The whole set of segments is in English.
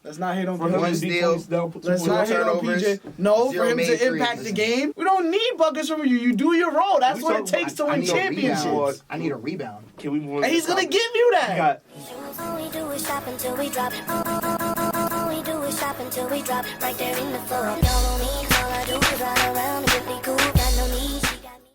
Let's not hate on For him PJ. to be 20 down, Let's not hate on PJ. No, for him to impact the game. We don't need buckets from you. You do your role. That's what it takes to win championships. I need a rebound. Can we move on? And he's going to give you that. All we do is shop until we drop. All we do is shop until we drop. Right there in the floor. Y'all on me. All I do is ride around and be cool. Got no need. She got me.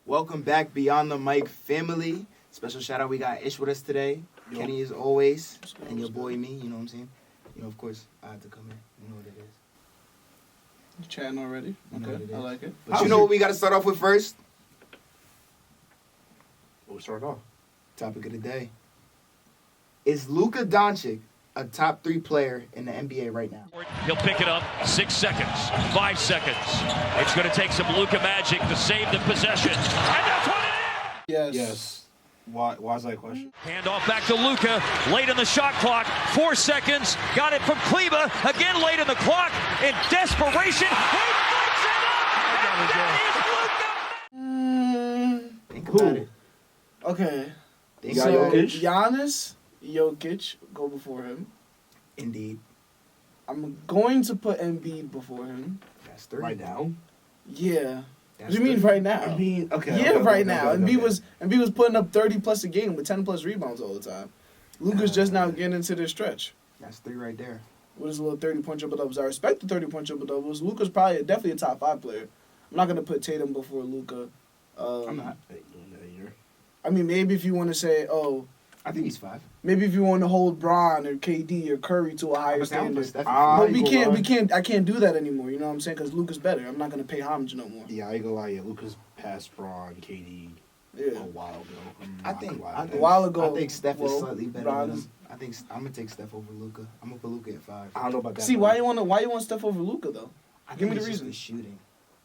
Welcome back, Beyond.The.Mic family. Special shout out, we got Ish with us today. Yo. Kenny as always, and your boy me, you know what I'm saying? You know, of course, I had to come in. You know what it is. You chatting already? Okay, I like it. But you know what we got to start off with first? We'll start off. Topic of the day. Is Luka Doncic a top 3 player in the NBA right now? He'll pick it up. 6 seconds. 5 seconds. It's going to take some Luka magic to save the possession. And that's what it is! Yes. Why is that a question? Hand off back to Luka. Late in the shot clock. 4 seconds. Got it from Kleba. Again late in the clock. In desperation. He puts it up! And that is Luka! Think about it. Okay. Think So, about it. Giannis, Jokic go before him. Indeed. I'm going to put Embiid before him. That's 3. Right now? Yeah. That's What do you mean 3. right now? I mean, okay. Yeah, okay, right okay, now. okay, Embiid was putting up 30+ a game with 10+ rebounds all the time. Luka's just now getting into this stretch. That's 3 right there. With his little 30-point triple doubles. I respect the 30-point triple doubles. Luka's probably definitely a top 5 player. I'm not gonna put Tatum before Luka. I'm not. I ain't doing that here. I mean, maybe if you want to say, I think he's 5. maybe if you want to hold Bron or KD or Curry to a higher standard. I But I can't do that anymore. You know what I'm saying? Because Luka's better. I'm not gonna pay homage no more. Yeah, I ain't gonna lie. Yeah, Lucas passed Braun, KD a Yeah. while ago. I think A while ago. I think Steph is slightly better Bron than is- him. I think I'm gonna take Steph over Luka. I'm gonna put Luka at 5. I don't know about that. See, but- why you want Steph over Luka though? I Give think me the it's just reason. the shooting.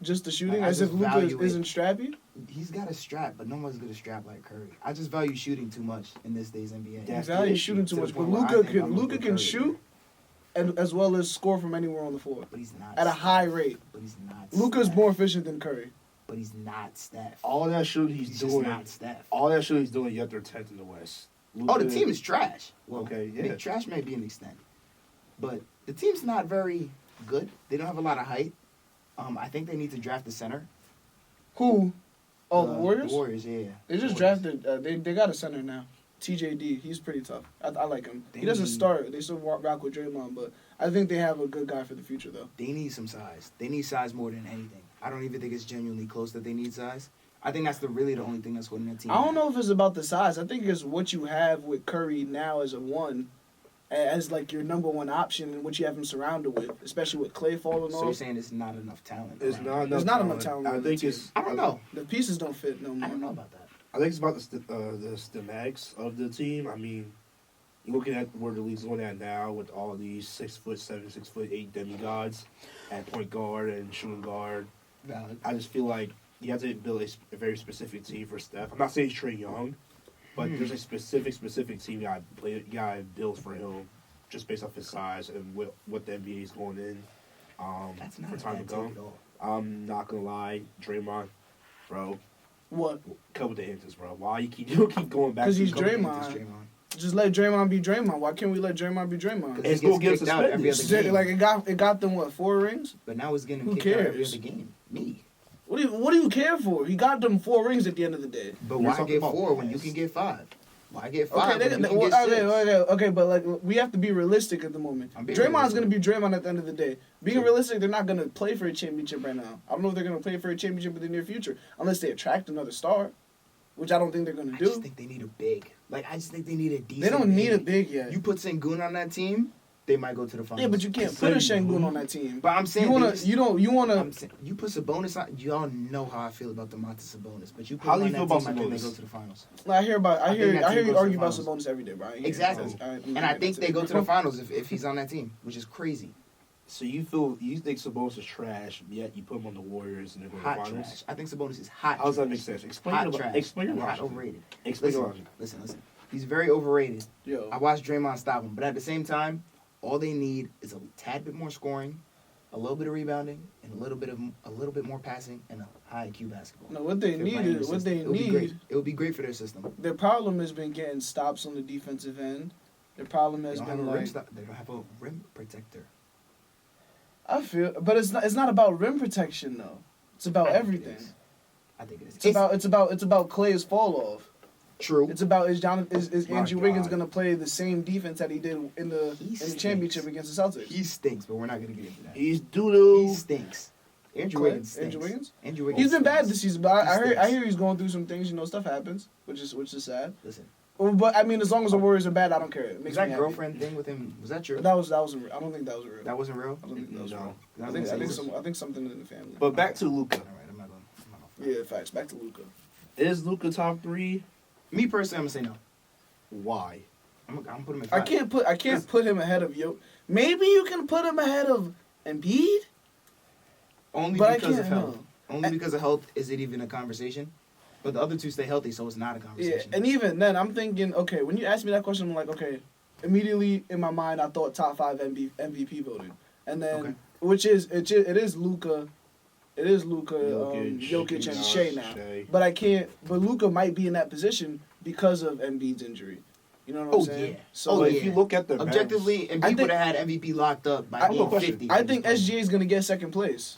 Just the shooting, I as if just Luka value it. isn't strappy. He's got a strap, but no one's gonna strap like Curry. I just value shooting too much in this day's NBA. That's Exactly, the shooting issue, too to much. the But point where I think I'm Luka gonna can put Curry shoot, and as well as score from anywhere on the floor But he's not. at a Steph. high rate. But he's not. Luka's Steph. more efficient than Curry. But he's not Steph. all that shooting he's He's just doing, not Steph. all that shooting he's doing, yet they're 10th in the West. Oh, the Luka- team is trash. Well, Okay, I mean, yeah. trash may be an extent, but the team's not very good. They don't have a lot of height. I think they need to draft the center. Who? Oh, the Warriors. The Warriors, yeah. They just drafted. They got a center now. TJD. He's pretty tough. I like him. He doesn't start. They still rock with Draymond, but I think they have a good guy for the future though. They need some size. They need size more than anything. I don't even think it's genuinely close that they need size. I think that's really the only thing that's holding that team. I don't know if it's about the size. I think it's what you have with Curry now as a 1, as like your number 1 option, and what you have him surrounded with, especially with Clay falling So off. you're saying it's not enough talent? It's around. not enough. There's not enough talent I on think the it's. I don't know. The pieces don't fit no more. I don't know about that. I think it's about the schematics of the team. I mean, you're looking at where the league's going at now with all these 6'7", 6'8" demigods at point guard and shooting guard. Valid. I just feel like you have to build a very specific team for Steph. I'm not saying Trae Young, but there's a specific team you gotta build for him just based off his size and what the NBA is going in That's not for a time to bad come. take at all. I'm not gonna lie, Draymond, bro, What? come with the answers, bro. Why you keep going back? 'Cause to he's the- Draymond. Just let Draymond be Draymond. Why can't we let Draymond be Draymond? Because It's he gonna gets get kicked out every other suspended. game. Like it got them what, 4 rings? But now it's getting Who kicked out every cares? other game. Me. What do you care for? He got them 4 rings at the end of the day. But You're why talking get about 4 when you pass. can get 5? Why get 5 Okay, when you can get 6? okay, but like we have to be realistic at the moment. I'm being Draymond's realistic. gonna be Draymond at the end of the day. Being realistic, they're not gonna play for a championship right now. I don't know if they're gonna play for a championship in the near future unless they attract another star, which I don't think they're gonna I do. just think they need a big. Like, I just think they need a decent They don't need a big yet. You put Sengun on that team, they might go to the finals. Yeah, but you can't put a Şengün on that team. But I'm saying you wanna. I'm saying, you put Sabonis on. Y'all know how I feel about Domantas Sabonis, but you put How him do on you feel that about team, I think they Sabonis? go to the finals. I hear think that you team argue goes to about the Sabonis every day, Brian. Exactly. And I think they go to the finals if he's on that team, which is crazy. So you think Sabonis is trash, yet you put him on the Warriors and they're going to Hot the finals? trash. I think Sabonis is hot. How does that trash. make sense? Explain Hot your trash. explain your And hot logic. overrated. Explain your logic. Listen. He's very overrated. Yo. I watched Draymond stop him, but at the same time, all they need is a tad bit more scoring, a little bit of rebounding, and a little bit more passing, and a high IQ basketball. No, what they Fit need right in is their system. It would be great for their system. Their problem has been getting stops on the defensive end. The problem has They don't have been a rim like stop. They don't have a rim protector. I feel, but it's not about rim protection though. It's about I think it everything. is. I think it is. It's about Clay's fall off. True. It's about is My Andrew Wiggins God. gonna play the same defense that he did in the championship against the Celtics? He stinks, but we're not gonna get into that. He's doo-doo. He stinks. Andrew Clay? Wiggins stinks. Andrew Wiggins? Andrew Wiggins. He's been bad stinks. this season, but I He stinks. hear he's going through some things. You know, stuff happens, which is sad. Listen, But I mean, as long as the Warriors are bad, I don't care. It was makes that me happy. girlfriend thing with him? Was that true? That wasn't real. I don't think that was real. That wasn't real. I don't think that was No. real. That I was think something in the family. But back to Luka. All right, I'm not going. Yeah, facts. Back to Luka. Is Luka top 3? Me personally, I'm gonna say no. Why? I'm gonna put him at I 5. can't put him ahead of Jokic. Maybe you can put him ahead of Embiid, Only but I because can't. of health. No. Only because of health is it even a conversation. But the other two stay healthy, so it's not a Yeah, conversation. and even then, I'm thinking, okay, when you asked me that question, I'm like, okay, immediately in my mind, I thought top 5 MVP voting, and then Okay. which is it is Luka, Jokic, and Shea now. But I can't. But Luka might be in that position because of Embiid's injury. You know what I'm saying? Yeah. So But if you look at the Objectively, and I people think- would have had MVP locked up by I- game no question. 50. I think SGA is gonna get second place.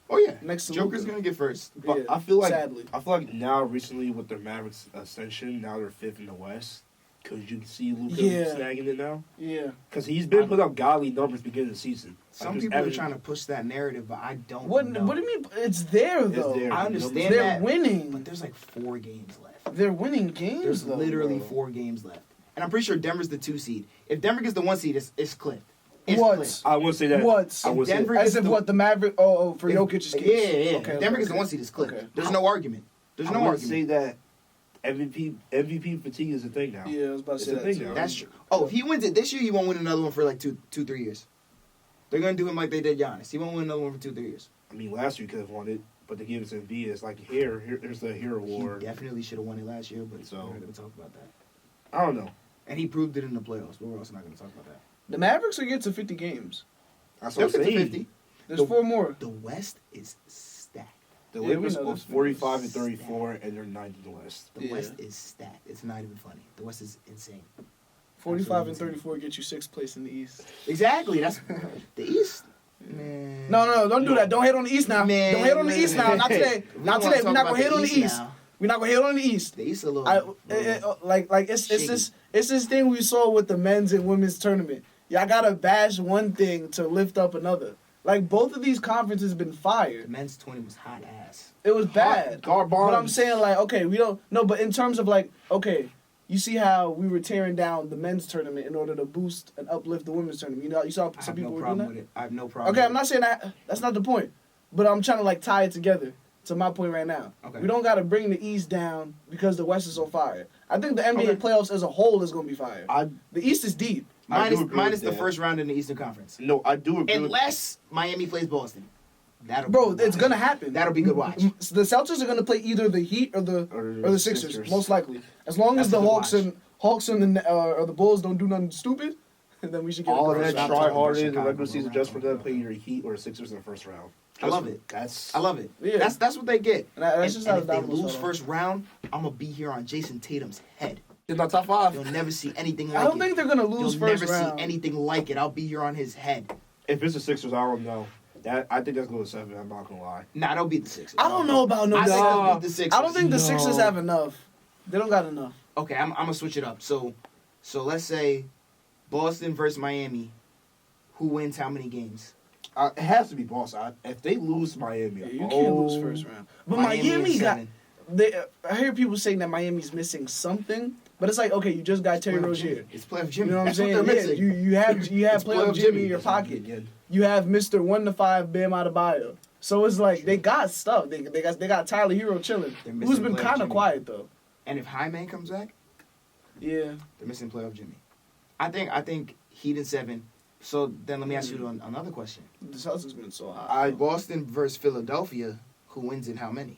Oh yeah, next to Joker's Luka. gonna get first. But Yeah, I feel like sadly. now recently with their Mavericks ascension, now they're 5th in the West. Because you can see Luka Yeah. snagging it now. Yeah. Because he's been putting up godly numbers beginning of the season. Some people are trying to push that narrative, but I don't What know. do you mean? It's there though. there. I understand They're that, winning. but there's like 4 games left. They're winning games. There's though, literally bro. 4 games left, and I'm pretty sure Denver's the 2 seed. If Denver gets the 1 seed, it's clipped. It's What? clipped. I wouldn't say that. What? I would say Denver- As if what the Maverick? Oh, for Jokic's case. Yeah. Okay, Denver okay, gets the okay. 1 seed, it's clipped. Okay. There's no argument. There's no I would argument. say that MVP fatigue is a thing now. Yeah, I was about to It's say a that thing too. now. That's true. Oh, if he wins it this year, he won't win another one for like 3 years. They're gonna do him like they did Giannis. He won't win another one for 2-3 years. I mean, last year he could have won it, but they gave it to Embiid. It's like, here's the hero He award. definitely should have won it last year, but So- we're not gonna talk about that. I don't know. And he proved it in the playoffs, but we're also not gonna talk about that. The Mavericks are getting to 50 games. That's They're what I'm saying. 50-50. There's The- 4 more. The West is stacked. The Yeah, we Lakers know are this. 45 and 34, and they're 9th in the West. The Yeah. West is stacked. It's not even funny. The West is insane. 45 and Absolutely. 34 get you 6th place in the East. Exactly. That's the East. Man. No, don't do that. Don't hate on the East now. Man, Don't hate on the East now. Not today. We Not wanna today. talk We're not about gonna hate on the East. now. We're not gonna hate on the East. The East a little. It's this thing we saw with the men's and women's tournament. Y'all gotta bash one thing to lift up another. Like both of these conferences been The fired. men's 20 was hot ass. It was bad. Garbage. But I'm saying like, okay, we don't no, but in terms of like, okay, you see how we were tearing down the men's tournament in order to boost and uplift the women's tournament. You know, you saw I some have no people were doing problem that. with it. I have no problem. Okay, with I'm not saying that. That's not the point. But I'm trying to like tie it together to my point right now. Okay. We don't got to bring the East down because the West is on fire. I think the NBA Okay. playoffs as a whole is going to be fire. The East is deep. I do Minus agree minus with the that. first round in the Eastern Conference. No, I do agree. Unless Miami plays Boston. That'll Bro, be good it's watch. going to happen. That'll be good watch. The Celtics are going to play either the Heat or the Sixers, most likely. As long as That's the a good Hawks and the Bulls don't do nothing stupid, then we should get all a of that first round. try talking hard about in the Chicago, regular season bro. just for them to play either Heat or Sixers in the first round. I love it. That's I love it. Yeah. That's what they get. And that's And, just and how if the they dominoes lose fall. first round, I'm gonna be here on Jason Tatum's head. in the top 5. You'll never see anything like it. I don't think they're going to lose You'll first never round. see anything like it. I'll be here on his head. If it's the Sixers, I don't know. I think that's going to 7. I'm not going to lie. Nah, they'll beat the Sixers. I don't know about no I think dog. they'll beat the Sixers. I don't think the No. Sixers have enough. They don't got enough. Okay, I'm gonna switch it up. So let's say Boston versus Miami. Who wins how many games? It has to be Boston. If they lose Miami, Yeah, you can't lose first round. But Miami in got. 7. I hear people saying that Miami's missing something, but it's like, okay, you just got Terry Playoff Rozier. Jimmy. It's playoff You Jimmy. know what I'm That's saying? what they're Yeah, missing. you have It's playoff playoff Jimmy in Jimmy. your pocket. Again. You have Mr. 1 to 5 Bam Adebayo. So it's like they got stuff. They got Tyler Hero chilling, They're who's missing been playoff kind of Jimmy. quiet though. And if High Man comes back, Yeah. they're missing playoff Jimmy. I think Heat in 7. So then let me ask you another question. The Celtics been so hot. Boston versus Philadelphia. Who wins in how many?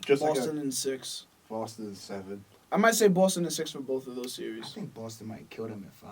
Just Boston like in 6. Boston 7. I might say Boston in 6 for both of those I series. think Boston might kill them at 5.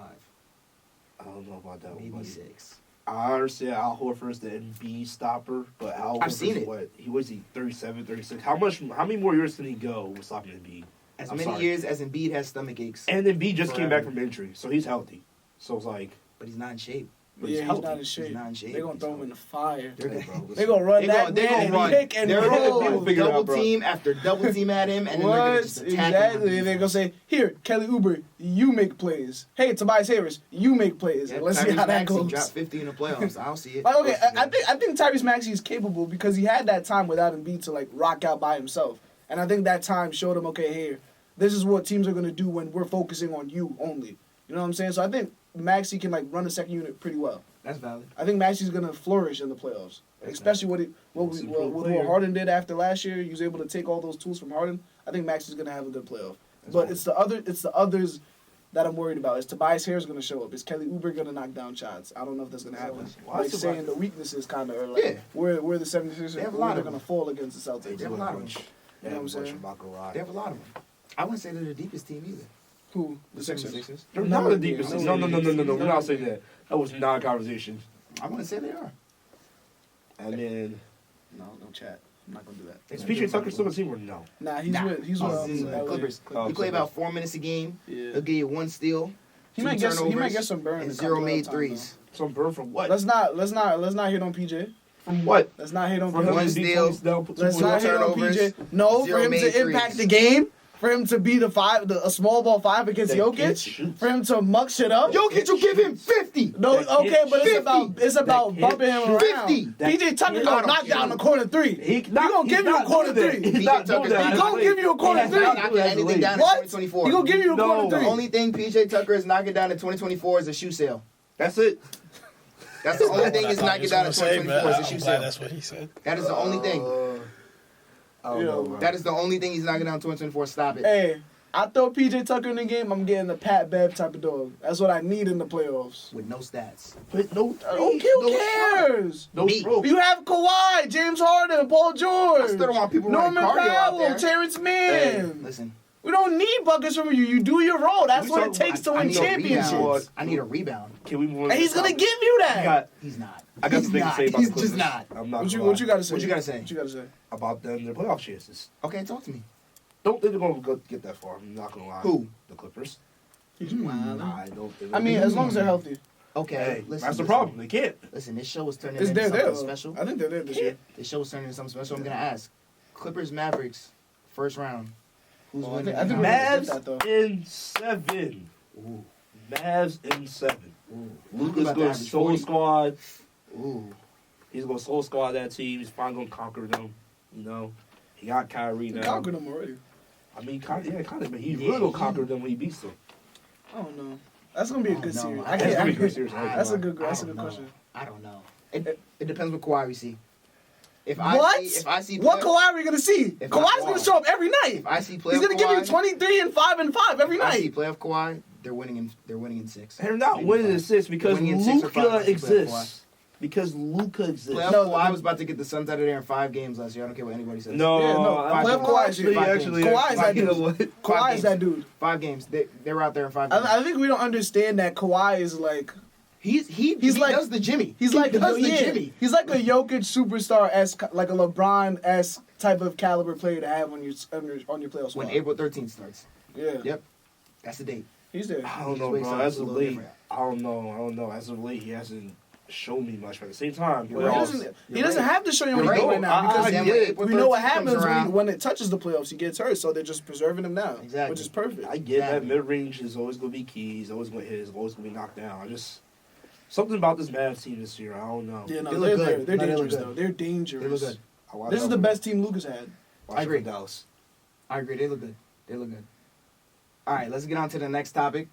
I don't know about that Maybe one. Buddy. 6. I understand Al Horford's the NB stopper, but Al I've Horford's seen it. what? He was 37, 36. How many more years can he go with stopping Embiid? As I'm many sorry. years as Embiid has stomach aches, And Embiid just came back Forever. from injury, so he's healthy. So it's like, but he's not in shape. but Yeah, he's he's healthy. not in shape. not in shape. They're gonna He's throw him in the fire. They're Hey, gonna, bro, They listen. gonna run They that gonna- they man gonna and run. pick and They're roll. gonna Figure it out, double bro. team after double team at him, and then they're gonna What? just attack him on Exactly. They're gonna defense. say, here, Kelly Oubre, you make plays. Hey, Tobias Harris, you make plays. Yeah, Let's see Tyrese how that Maxey goes. dropped 50 in the playoffs. I'll see it. Like, okay, I think Tyrese Maxey is capable because he had that time without Embiid to like rock out by himself, and I think that time showed him, okay, here, this is what teams are gonna do when we're focusing on you only. You know what I'm saying? So I think Maxey can like run the second unit pretty well. That's valid. I think Maxey's gonna flourish in the playoffs, especially what Harden did after last year. He was able to take all those tools from Harden. I think Maxey's gonna have a good playoff. But it's the others that I'm worried about. Is Tobias Harris gonna show up? Is Kelly Oubre gonna knock down shots? I don't know if that's gonna happen. Why Like is saying the weaknesses kind of are like Yeah. where the 76ers They have a where lot they're of gonna them. fall against the Celtics. They have a lot of them. You know what I'm saying? They have a lot of them. I wouldn't say they're the deepest team either. Who? The The Sixers. 76ers. They're No, not the yeah, deepest. no, No. We're not saying that. That was not a conversation. I wouldn't say they are. And then, No chat. I'm not gonna do that. is PJ Tucker still on the team or no? Nah, he's Nah. with He's in the LA. Clippers. Oh, He play so- about 4 minutes a game. Yeah. He'll give you 1 steal, He 2 might get turnovers, some burn and in 0 playoff made time, threes. Some burn from what? Let's not hit on PJ. From what? Let's not hit on For him One PJ. to be steal, 20 down, put two Let's points not up. hit on turnovers, PJ. No, for 0 him to made impact threes. the game, for him to be a small ball 5 against That kid Jokic, shoots. for him to muck shit up. Jokic will give him 50. No, That okay, kid but it's 50. about That kid bumping him around. 50. PJ Tucker kid- gonna knock down the corner 3. He gonna give you a corner 3. He's not doing that. He gonna give you a corner He's three. not knocking anything down in What? 2024. He gonna give you a No. corner The 3. only thing PJ Tucker is knocking down in 2024 is a shoe sale. That's it. That's the only thing he's knocking down in Say, but 2024 is a shoe I'm glad sale. that's what he said. That is the only thing. I don't know, bro. That is the only thing he's knocking down in 2024. Stop it. Hey, I throw PJ Tucker in the game, I'm getting the Pat Bev type of dog. That's what I need in the playoffs. With no stats. But no, Who cares? No, Me. bro. You have Kawhi, James Harden, Paul George. I still don't want people running Norman cardio out Powell, there. Terrence Mann. Listen. We don't need buckets from you. You do your role. That's We what it talk- takes to I win need a championships. rebound. I need a rebound. Can we move on? And he's gonna give you that. He's not. I got He's something to not. say about He's the Clippers. just not. I'm not. What you gonna lie. gotta say? What you gotta say? What you gotta say? About them? Their playoff chances. Okay, talk to me. Don't think they're gonna get that far. I'm not gonna lie. Who? The Clippers. He's wildin'. I don't think. I mean, as long as they're healthy. Okay, Hey, listen. that's the listen. problem. They can't. Listen, this show was turning It's into they're something there. special. I think they're there this year. This show was turning into something special. I'm gonna ask. Clippers, Mavericks, first round. Who's Well, I winning? think we're gonna get that, though. Mavs in 7. Ooh. Mavs in 7. Ooh. Luka's about to going to average solo 40. squad. Ooh. He's going to solo squad that team. He's finally going to conquer them. You know, he got Kyrie He now. conquered them already. I mean, kind of, but he's Yeah, really going to he- conquer them when he beats them. I don't know. That's gonna be a Oh, good no. series. That's gonna be a good series. That's a good. I That's a don't good know. question. I don't know. It depends what Kawhi we see. If What? I see What player- Kawhi are we gonna see? If Kawhi's I- gonna show up every night. If I see He's playoff gonna give you Kawhi- 23 and 5 and 5 every if I see night. playoff Kawhi, they're winning in 6. They're not Maybe winning in five. 6 because Winning in 6 or 5 Luka if you play exists. Because Luka exists. Playoff No, Kawhi the- was about to get the Suns out of there in 5 games last year. I don't care what anybody says. No, Yeah, no, playoff Kawhi is actually, five actually, games. Kawhi is that you know dude. what? Kawhi games. is that dude. 5 games. They were out there in 5 games. I think we don't understand that Kawhi is like He like- does the Jimmy. he's He like does the yeah, Jimmy. he's like a Jokic superstar esque, like a LeBron esque type of caliber player to have on your playoff squad. When April 13th starts. Yeah, Yep. That's the date. he's there. I don't His know, waist bro. size As is a of little late, different. I don't know. As of late, he hasn't shown me much. But at the same time, Well, he right. doesn't. He You're doesn't right. have to show you You're anything right. right now I because Then get when it. April we know what 13th comes happens around, when it touches the playoffs. He gets hurt, so they're just preserving him now, Exactly. which is perfect. I get that Exactly. mid range is always going to be key. He's always going to hit. He's always going to be knocked down. I just something about this Mavs team this year. I don't know. Yeah, no, They they're look there. good. They're No, they look dangerous good. though. They're They dangerous. look good. I watch This is out the for- best team Luka's had. watch I agree. out for Dallas. I agree. They look good. They look good. All right, let's get on to the next topic.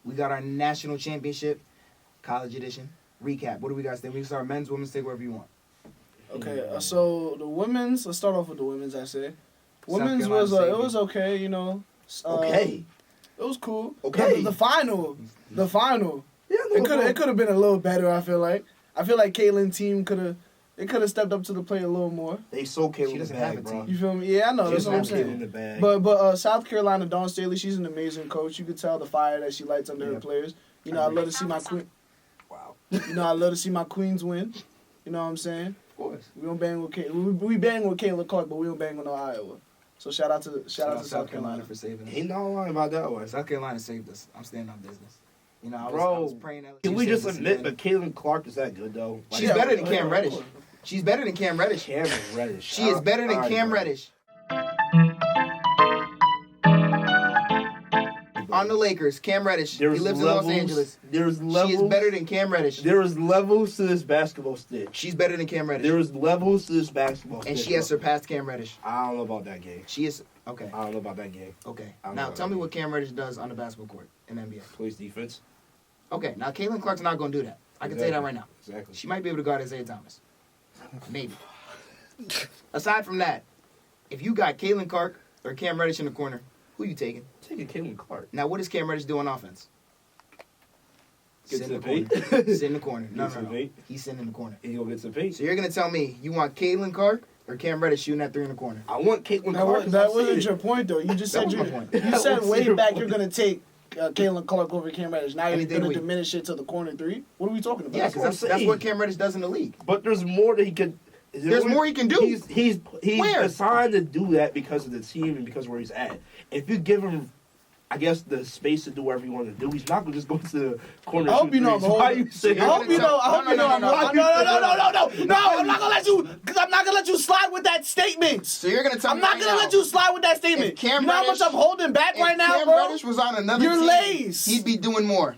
We got our national championship, college edition. Recap. What do we guys think? We can start men's, women's, take wherever you want. Okay, so the women's. Let's start off with the women's. I say, women's Carolina was Savior. it was okay. You know, Okay. it was cool. Okay. The final. Yeah, It could have been a little better. I feel like Caitlyn team could have stepped up to the plate a little more. They so Caitlyn She in the doesn't have bag, a bro. team. You feel me? Yeah, I know. She That's doesn't what I'm have Caitlyn in saying. the bag. But South Carolina, Dawn Staley, she's an amazing coach. You could tell the fire that she lights under her Yep. players. You know, I love to see my queen. Wow. You know, I love to see my queens win. You know what I'm saying? Of course. We don't bang with we bang with Kayla Clark, but we don't bang with no Iowa. So shout out to South Carolina for saving us. Ain't no line about that one. South Carolina saved us. I'm standing on business. You know, I was praying that. Can we just admit that Caitlin Clark is that good though? Like, She's better than Cam Reddish. She's better than Cam Reddish. Cam Reddish. She is better than Cam Reddish. On the Lakers, Cam Reddish. He lives in Los Angeles. There's levels. She is better than Cam Reddish. There is levels to this basketball stick. She's better than Cam Reddish. There is levels to this basketball stick. And she has surpassed Cam Reddish. I don't know about that game. She is okay. I don't know about that game. Okay. Now tell me what Cam Reddish does on the basketball court in the NBA. Plays defense. Okay. Now Caitlin Clark's not going to do that. I can tell you that right now. Exactly. She might be able to guard Isaiah Thomas. Maybe. Aside from that, if you got Caitlin Clark or Cam Reddish in the corner, who you taking? Taking Caitlin Clark. Now, what does Cam Reddish do on offense? Get Sit to in the the paint. corner. Sit in the corner. No. paint. He's sitting in the corner. And he'll get some paint. So you're going to tell me you want Caitlin Clark or Cam Reddish shooting that three in the corner? I want Caitlin Clark. That wasn't your point, though. You just said was my point. You said way back you're gonna take Caitlin Clark over Cam Reddish. Now you're Anything gonna we- diminish it to the corner three. What are we talking about? Yeah, That's what I'm because that's saying. what Cam Reddish does in the league. But there's more that he could. There's more he can do. He's Where? assigned to do that because of the team and because of where he's at. If you give him, I guess, the space to do whatever you want to do, he's not gonna just go to the corner. I hope you know I'm Why holding. you saying? I hope you know. I hope you know. No. I'm not gonna let you. Because I'm not gonna let you slide with that statement. So you're going to tell I'm me not right gonna now, let you slide with that statement. if Cam You know how much Reddish- I'm holding back if right now, Cam bro? Reddish was on another You're team, lazy. he'd be doing more.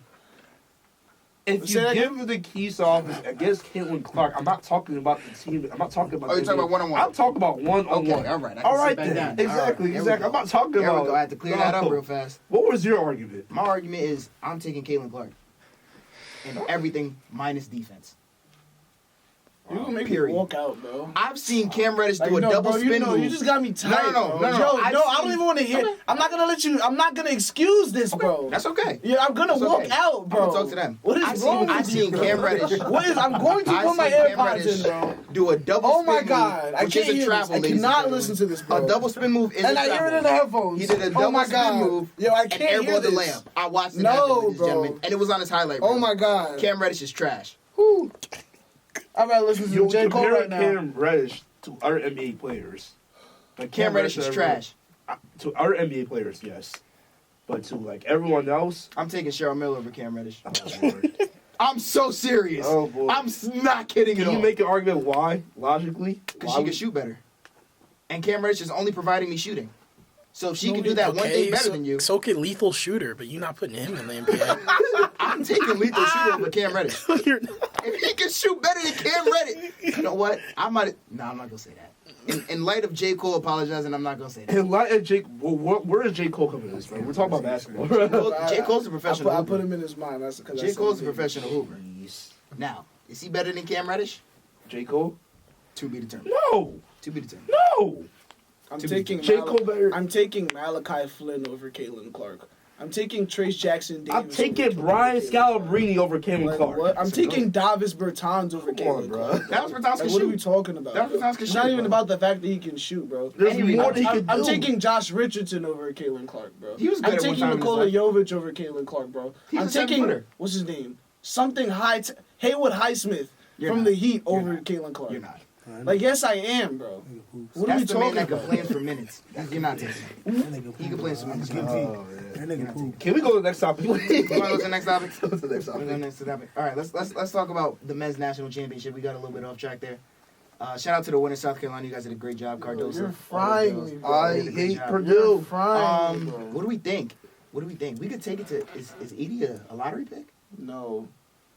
If Say you that give him the keys to offense against Caitlin Clark, I'm not talking about the team. I'm not talking about. Oh, you're talking about one-on-one. I'm talking about one-on-one. Okay, all right. I can All sit right back then. down. Exactly. All right, here we Exactly. go. I'm not talking There we about. go. I had to clear that up real fast. What was your argument? My argument is I'm taking Caitlin Clark in everything minus defense. You gonna make Period. me walk out, bro. I've seen Cam Reddish Like, do a no, double bro, spin move. you just got me tight. No. Yo, I've I seen- don't even want to hear. Okay. I'm not gonna let you. I'm not gonna excuse this, bro. That's okay. Yeah, I'm gonna That's walk okay. out, bro. I'm gonna talk to them. What is wrong I've with you, seen bro? Cam Reddish. What is? I'm going to I've put my seen Cam AirPods Reddish in, bro. do a double Oh spin my move, God, I which can't is a hear travel, this. I ladies and cannot gentlemen. listen to this, bro. A double spin move is And a I hear it travel. in the headphones. He did a Oh double my spin God. move Yo, I and can't hear airballed the this. layup. I watched it No, happen, ladies and bro. gentlemen, and it was on his highlight reel. Oh my God. Cam Reddish is trash. Whew. I gotta listen to You J. Cole compare right now. Cam Reddish to other NBA players. Like Cam Reddish is trash. To other NBA players, yes. But to like everyone else, I'm taking Cheryl Miller over Cam Reddish. oh Lord. I'm so serious. Oh, boy. I'm not kidding Can at you all. make an argument why, logically? Because she can shoot better. And Cam Reddish is only providing me shooting. So if she can do that one Okay, thing better so, than you, So can lethal shooter, but you're not putting him in the NBA. I'm taking lethal shooter over Cam Reddish. You're not. If he can shoot better than Cam Reddish, you know what? I'm not going to say that. In light of J. Cole apologizing, I'm not going to say that. In light of Jake, where is J. Cole coming in this, man? We're talking about basketball. J. Cole's a professional I hooper. put him in his mind. That's because J. Cole's a professional hooper. Jeez. Now, is he better than Cam Reddish? J. Cole? To be determined. No! To be determined. No! I'm To be- taking J. Cole better. I'm taking Malachi Flynn over Caitlin Clark. I'm taking Trace Jackson Davis. I'm taking over Brian Caitlin Scalabrine over Cam Clark. Clark. What? I'm taking Davis Bertans over Come on, Caitlin bro. Clark. That was Bertans Like, can what are we shoot. talking about? That was bro? Bertans can It's shoot, not even bro. about the fact that he can shoot, bro. There's Anyway, more that he can I'm do. taking Josh Richardson over Caitlin Clark, bro. He was good I'm at one taking time in his Nikola life. Jovic over Caitlin Clark, bro. He's I'm a seven taking footer. what's his name? Something Haywood Highsmith You're from not. the Heat You're over not. Caitlin Clark. You're not. Like, yes, I am, bro. What are That's we the man talking that about? complains for minutes. You're not taking him. He can play some minutes. Oh, yeah. Can we go to the next topic? You want to go to the next topic? Go to the next We're topic. going next topic. All right, let's talk about the men's national championship. We got a little bit off track there. Shout out to the winners, South Carolina. You guys did a great job, Cardoso. You're frying me, bro. I Did a great hate job. Purdue. You're frying me, bro. What do we think? What do we think? We could take it to is Edie a lottery pick? No.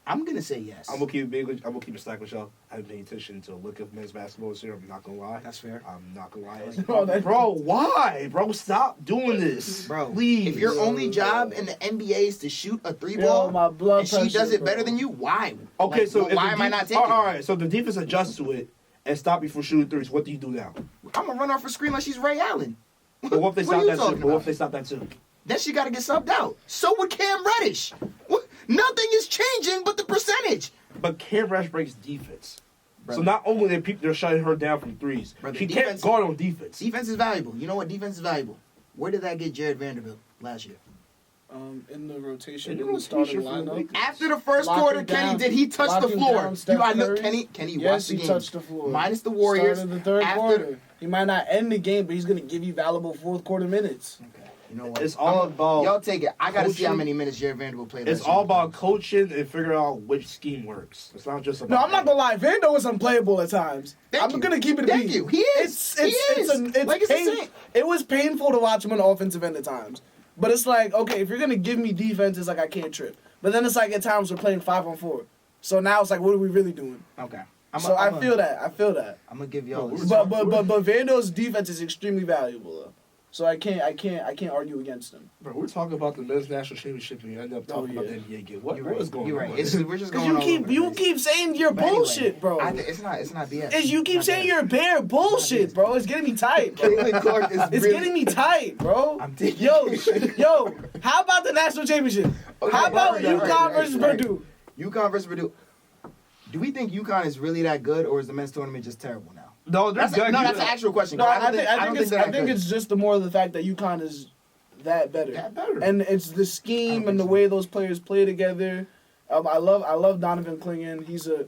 I'm gonna say yes. I'm gonna keep it big. I'm gonna keep it stacked with y'all. I haven't paid attention to look of men's basketball this year. I'm not gonna lie. That's fair. I'm not gonna lie. Bro, Why? Bro, stop doing this. Bro, please. if your only job in the NBA is to shoot a three Yo, ball, my blood and she pressure, does it bro. better than you, why? Okay, Like, so if why the am I def- not taking it? All right, so the defense adjusts to it and stop you from shooting threes. What do you do now? I'm gonna run off her screen like she's Ray Allen. But what if they What are stop you that too? talking But what about? if they stop that too? Then she got to get subbed out. So would Cam Reddish. What? Nothing is changing but the percentage. But Cam Reddish breaks defense. Brother. So not only they're shutting her down from threes, Brother, she defense- can't guard on defense. Defense is valuable. You know what defense is valuable? Where did that get Jared Vanderbilt last year? In the rotation, In the in the starting rotation for the lineup. Lakers. After the first Locking quarter, down- Kenny, did he touch the locking floor? down Steph I know Curry. Kenny Yes, watched the he game. touched the floor. Minus the Warriors. Started the third quarter. He might not end the game, but he's gonna give you valuable fourth quarter minutes. Okay. You know what? It's all about y'all take it. I gotta see how coaching. many minutes Jared Vanderbilt played. It's all about coaching and figuring out which scheme works. It's not just about. No, I'm not gonna lie. Vando is unplayable at times. Thank I'm you. gonna keep it. Thank you. He is. It was painful to watch him on the offensive end at times. But it's like, okay, if you're gonna give me defense, it's like I can't trip. But then it's like at times we're playing 5-on-4. So now it's like, what are we really doing? Okay. I feel that. I'm gonna give y'all. But Vando's defense is extremely valuable though. So I can't argue against him. Bro, we're talking about the men's national championship and you end up talking about the NBA game. What is going on? You're right. We're just going You keep saying your bullshit, bro. It's not BS. You keep saying your bare bullshit, bro. It's getting me tight, bro. It's getting me tight, bro. I'm taking yo, how about the national championship? How about UConn versus Purdue? UConn versus Purdue. Do we think UConn is really that good, or is the men's tournament just terrible now? No, that's an actual question. No, I think it's just the more of the fact that UConn is that better. And it's the scheme and the way those players play together. I love Donovan Clingan. He's a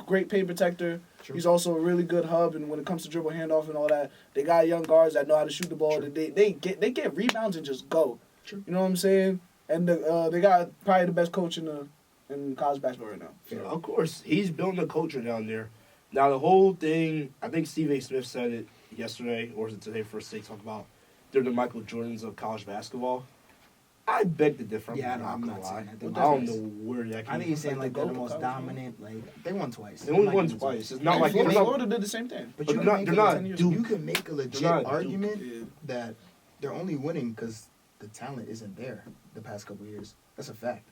great paint protector. True. He's also a really good hub, and when it comes to dribble handoff and all that, they got young guards that know how to shoot the ball. They get rebounds and just go. True. You know what I'm saying? And they got probably the best coach in college basketball right now. Yeah, of course, he's building a culture down there. Now the whole thing, I think Steve A. Smith said it yesterday, or was it today? First thing talking about they're the Michael Jordans of college basketball. I beg to differ. Yeah, I'm not saying that. I don't know where that came from. I think he's saying like they're the most dominant. Like they won twice. They only won twice. It's not like Florida did the same thing. But they're not. You can make a legit argument that they're only winning because the talent isn't there the past couple of years. That's a fact.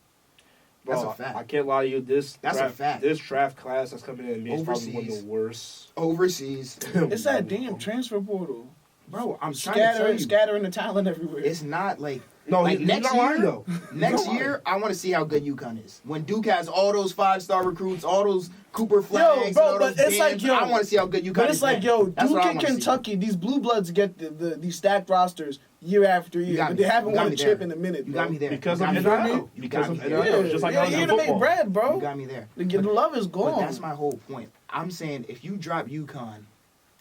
Bro, that's a fact. I can't lie to you. That's a fact. This draft class that's coming in is probably one of the worst. Overseas. It's that damn transfer portal. Bro, I'm trying to tell you. Scattering the talent everywhere. It's not like... No, like next year, though. Next year, I want to see how good UConn is. When Duke has all those 5-star recruits, all those Cooper Flags, bro, and all those but it's like, I want to see how good UConn is. But it's like, Duke and Kentucky, these blue bloods get these stacked rosters year after year, but they haven't won a chip in a minute, bro. You got me there. Because of NIL. Because of NIL. Just like you're here to make bread, bro. You got me there. The love is gone. But that's my whole point. I'm saying if you drop UConn,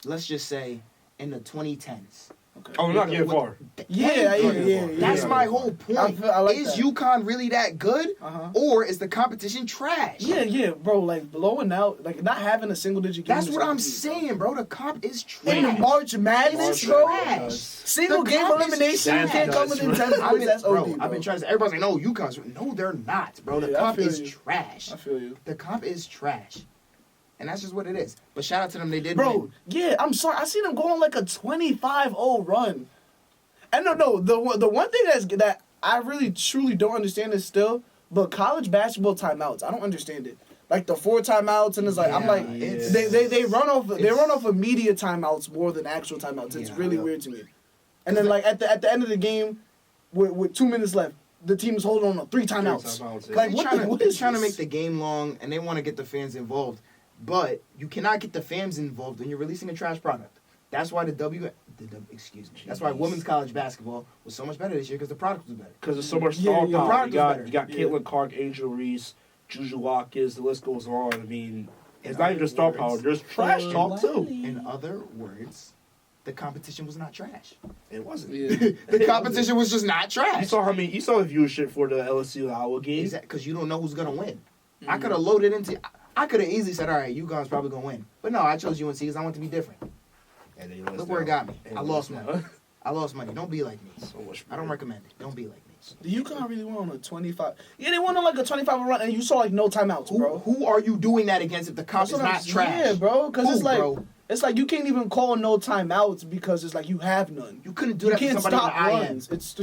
let's just say in the 2010s. Okay. Oh, we're not getting far. Yeah. That's my whole point. I like is that. UConn really that good, or is the competition trash? Yeah, bro. Like blowing out, like not having a single-digit game. That's what I'm saying, bro. The comp is trash. In the March Madness, bro. Single game elimination can't come within 10 points. That's OD, I've been trying to say. Everybody's like, no, UConn's. No, they're not, bro. The comp is trash. I feel you. The comp is trash. And that's just what it is. But shout out to them, they did win. Bro, yeah, I'm sorry. I seen them go on like a 25-0 run. And no, the one thing that I really truly don't understand is still, but college basketball timeouts. I don't understand it. Like the 4 timeouts, and it's like I'm like they run off of media timeouts more than actual timeouts. It's really weird to me. And then like at the end of the game, with 2 minutes left, the team is holding on to 3 timeouts. Like what is trying to make the game long, and they want to get the fans involved. But you cannot get the fans involved when you're releasing a trash product. That's why That's why women's college basketball was so much better this year because the product was better. Because there's so much star power. You got Yeah. Caitlyn Clark, Angel Reese, Juju Watkins. The list goes on. I mean, it's not even just star power. There's trash talk too. In other words, the competition was not trash. It wasn't. Yeah. The competition was just not trash. You saw the viewership for the LSU Iowa game. Exactly, because you don't know who's gonna win. I could have loaded into. I could have easily said, all right, UConn's probably going to win. But no, I chose UNC because I want to be different. And look where it got me. I lost money. Don't be like me. So much I don't recommend it. Don't be like me. The UConn really went on a 25. Yeah, they went on like a 25 run, and you saw like no timeouts, bro. Who are you doing that against if the comp is not trash? Yeah, bro, because it's like you can't even call no timeouts because it's like you have none. You couldn't do that to somebody stop in the runs. It's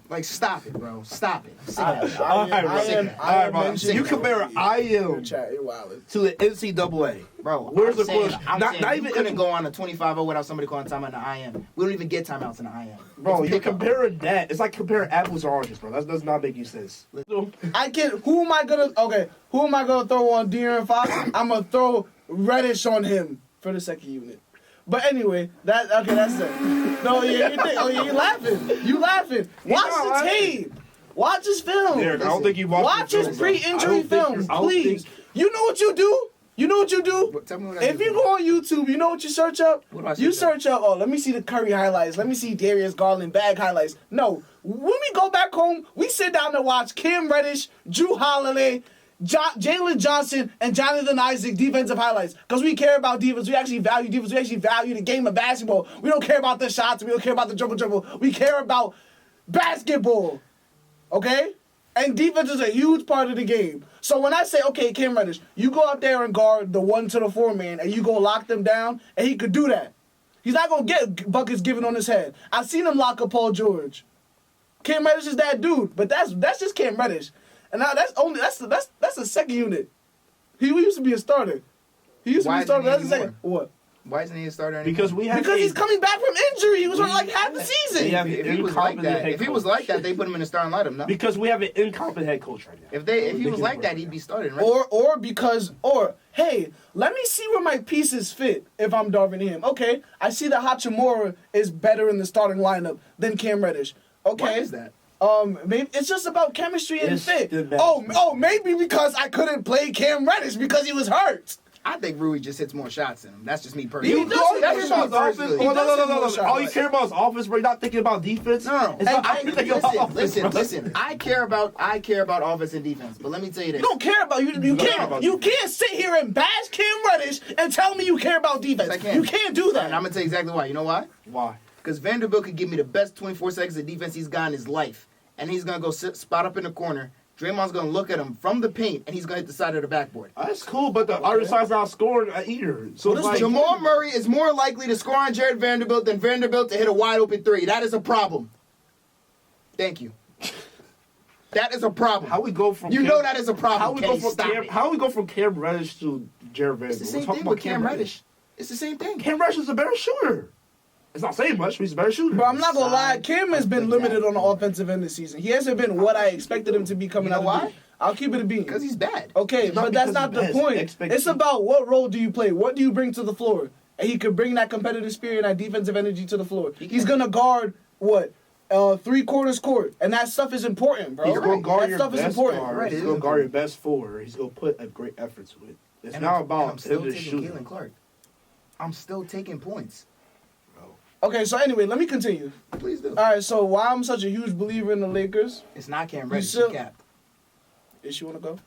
like, stop it, bro. Stop it. All right, you compare IM to the NCAA. Bro, where's the question? Not even you couldn't go on a 25-0 without somebody calling timeout in the IM. We don't even get timeouts in the IM. Bro, you're comparing that. It's like comparing apples to oranges, bro. That does not make any sense. I can't. Who am I gonna throw on De'Aaron Fox? I'm gonna throw Reddish on him for the second unit. But anyway, that's it. No, you're laughing. You laughing. Watch the tape. Watch his film. Derrick, I don't think you watched his pre-injury film, please. You know what you do? You know what you do? Tell me what I If do. you go on YouTube, you know what you search up? What do I You search search up, oh, let me see the Curry highlights. Let me see Darius Garland bag highlights. No. When we go back home, we sit down and watch Cam Reddish, Drew Holiday, Jalen Johnson, and Jonathan Isaac defensive highlights. Because we care about defense. We actually value defense. We actually value the game of basketball. We don't care about the shots. We don't care about the dribble. We care about basketball. Okay? And defense is a huge part of the game. So when I say, okay, Cam Reddish, you go out there and guard the 1 to the 4 man, and you go lock them down, and he could do that. He's not going to get buckets given on his head. I've seen him lock up Paul George. Cam Reddish is that dude, but that's just Cam Reddish. And now that's the second unit. He used to be a starter. He used to be a starter. That's the second. What? Why isn't he a starter anymore? Because he's coming back from injury. He was on like half the season. If he was like that, they put him in the starting lineup, no? Because we have an incompetent head coach right now. If he was like that, he'd be starting, right? Or hey, let me see where my pieces fit if I'm Darvin Ham. Okay, I see that Hachimura is better in the starting lineup than Cam Reddish. Okay. Why is that? Maybe it's just about chemistry and fit. Oh, Maybe because I couldn't play Cam Reddish because he was hurt. I think Rui just hits more shots than him. That's just me personally. He does. That's his offense. No. All you care about is offense, bro. You're not thinking about defense. No. Listen. I care about offense and defense. But let me tell you this. You don't care about you can't sit here and bash Cam Reddish and tell me you care about defense. I can. You can't do that. And I'm gonna tell you exactly why. You know why? Why? Because Vanderbilt could give me the best 24 seconds of defense he's got in his life, and he's gonna go spot up in the corner. Draymond's gonna look at him from the paint, and he's gonna hit the side of the backboard. That's cool, but the other side's not scoring either. So it's like, Jamal Murray is more likely to score on Jared Vanderbilt than Vanderbilt to hit a wide open 3. That is a problem. Thank you. That is a problem. How we go from that is a problem. How we go from Cam Reddish to Jared Vanderbilt? It's the same thing with Cam Reddish. It's the same thing. Cam Reddish is a better shooter. It's not saying much, but he's a better shooter. But I'm not gonna lie, Cam has been limited on the offensive end this season. He hasn't been what I expected him to be coming out. Why? I'll keep it a beam. Because he's bad. Okay, but that's not the point. It's about what role do you play? What do you bring to the floor? And he could bring that competitive spirit and that defensive energy to the floor. He's gonna guard what? 3/4 court, and that stuff is important, bro. He's gonna guard your stuff is best important. guard. He's gonna guard your best 4. He's gonna put a great effort to it. It's not about him just shooting. Caitlyn Clark. I'm still taking points. Okay, so anyway, let me continue. Please do. All right, so why I'm such a huge believer in the Lakers? It's not Cam Reddish. still- Capped. Is you wanna go?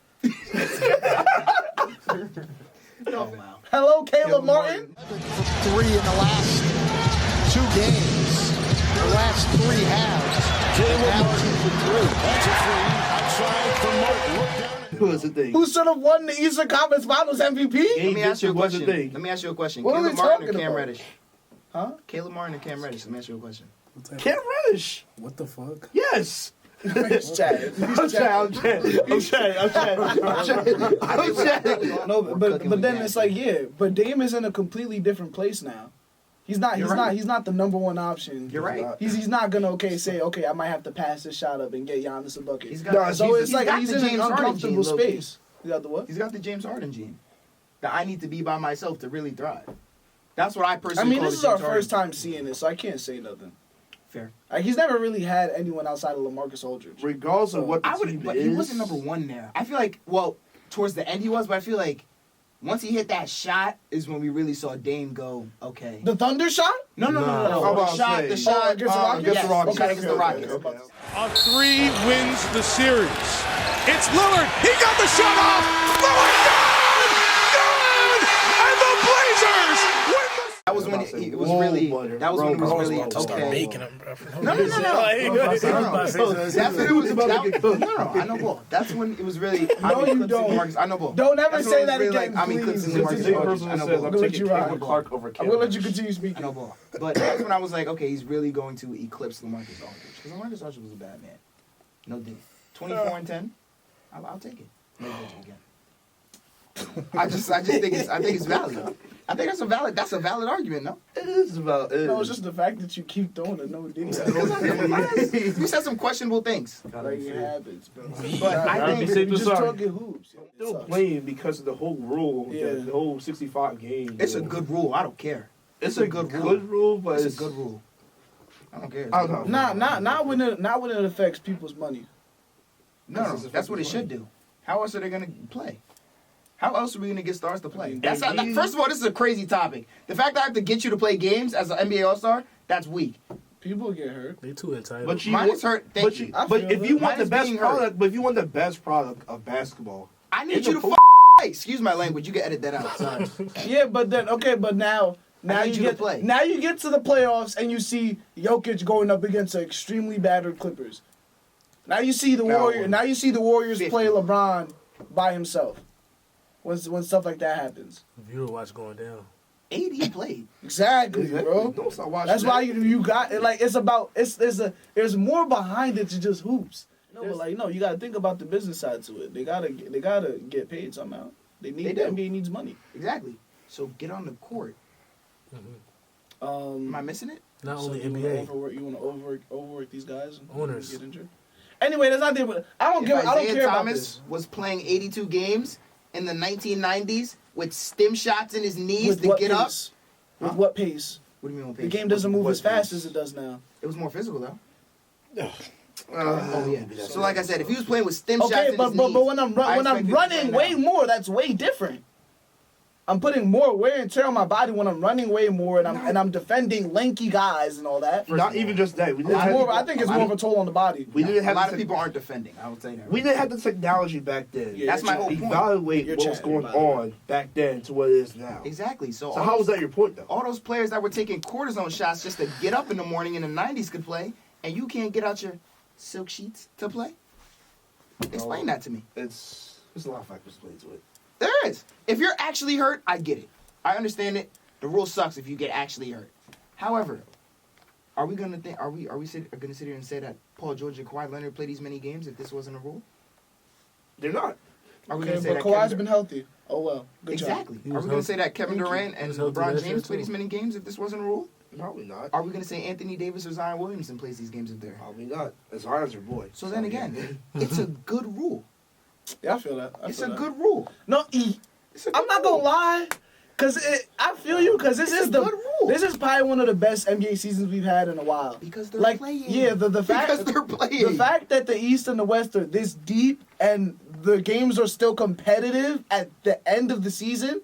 Oh wow. Hello, Caleb Martin. 3 in the last 2 games. The last 3 halves. Caleb Martin for 3. That's a free outside from Martin. Look down. What's the thing? Who should have won the Eastern Conference Finals MVP? Let me ask you a question. What are we Caleb Martin talking or Cam about? Reddish? Huh? Caleb Martin or Cam Reddish? Let me ask you a question. Cam Reddish. What the fuck? Yes. Chad. I'm chatting. No, but then it's like, yeah, but Dame is in a completely different place now. He's not the number one option. You're right. He's not gonna say, I might have to pass this shot up and get Giannis a bucket. He's got he's the in an James Harden uncomfortable gene, space. You got the what? He's got the James Harden gene. That I need to be by myself to really thrive. That's what I I personally mean, call this is the our James Harden first time seeing this, so I can't say nothing. Fair. Like, he's never really had anyone outside of LaMarcus Aldridge. Regardless of what the team but is. he wasn't number 1 there. I feel like, towards the end he was, but I feel like once he hit that shot is when we really saw Dame go, okay. The Thunder shot? No. The against shot the Rockets? Yes, Rockets. okay, against the Rockets. Okay. A 3 wins the series. It's Lillard. He got the shot off. Lillard, good! And the Blazers win the. That was when it was really. That was when it was really okay. Making them, bro. No. That's when it was about. No, I know ball. That's when it was really. No, you don't. I know ball. Don't ever That's say when it that was really again, like, please. Clips and LaMarcus Aldridge. I know ball. I'm gonna let you ride. Clark over Cam I'm gonna let you Reddish. continue I speaking. know ball. But that's when I was like, okay, he's really going to eclipse LaMarcus Aldridge. Because LaMarcus Aldridge was a bad man. No dig. 24 and 10. I'll take it. No dig again. I just think it's valid. I think that's a valid argument, no? It is about it. No, it's just the fact that you keep throwing a no dig. You said some questionable things. Like, it happens, bro. But I think You're just talking hoops. It Still sucks. playing because of the whole rule, Yeah. the whole 65 game. it's a good rule. I don't care. It's a good rule, but It's a good rule. I don't care. I don't know. Not when it affects people's money. No, that's what it should do. How else are they gonna play? How else are we gonna get stars to play? First of all, this is a crazy topic. The fact that I have to get you to play games as an NBA All-Star, that's weak. People get hurt. They too entitled. But Mine is hurt. Thank you. But if you want Mine the is best being hurt. product, but if you want the best product of basketball, I need you to excuse my language. You can edit that out. Sorry. Yeah, but now need you you to play. Now you get to the playoffs and you see Jokic going up against an extremely battered Clippers. Now you see the Warriors 50. play LeBron by himself. When stuff like that happens. Viewer watch going down. AD played. Exactly, bro. Don't stop watching. That's why you got it. Like there's more behind it than just hoops. No, but you gotta think about the business side to it. They gotta get paid somehow. The NBA needs money. Exactly. So get on the court. Am I missing it? Not only you NBA. You want to overwork these guys and Owners. get injured. Anyway, that's not the. I don't care Isaiah about Thomas this. was playing 82 games in the 1990s with stem shots in his knees to get up. With what pace? What do you mean? What The pace? game doesn't move What as fast pace? as it does now. It was more physical though. Oh yeah. So like I said, if he was playing with stem shots in his knees, but when I'm I expect him to running play way now. more, that's way different. I'm putting more wear and tear on my body when I'm running way more, and I'm defending lanky guys and all that. Not even just that. I think it's more of a toll on the body. We didn't have a lot of people aren't defending. I would say that. We didn't have the technology back then. Yeah, That's my whole point. Evaluate You're what was chatting, going by the way. on back then to what it is now. Exactly. So how was that your point though? all those players that were taking cortisone shots just to get up in the morning in the 90s could play, and you can't get out your silk sheets to play? Explain that to me. There's a lot of factors playing to it. There is. If you're actually hurt, I get it. I understand it. The rule sucks if you get actually hurt. However, are we gonna sit here and say that Paul George and Kawhi Leonard played these many games if this wasn't a rule? They're not. Are we Okay, gonna say but that Kawhi's Kevin been healthy. Oh well, good exactly? He Are was we gonna healthy. say that Kevin Thank you. Durant He and was healthy LeBron last year, James play too. these many games if this wasn't a rule? Probably not. Are we gonna say Anthony Davis or Zion Williamson plays these games if they're? Probably not. As hard as your boy. So then again, it's a good rule. Yeah, I feel that. It's a good rule. No, It's a I'm good not gonna rule. lie, cause I feel you, cause It's a good rule. this is probably one of the best NBA seasons we've had in a while. Because they're like, playing. yeah, the fact Because they're playing. the fact that the East and the West are this deep and the games are still competitive at the end of the season,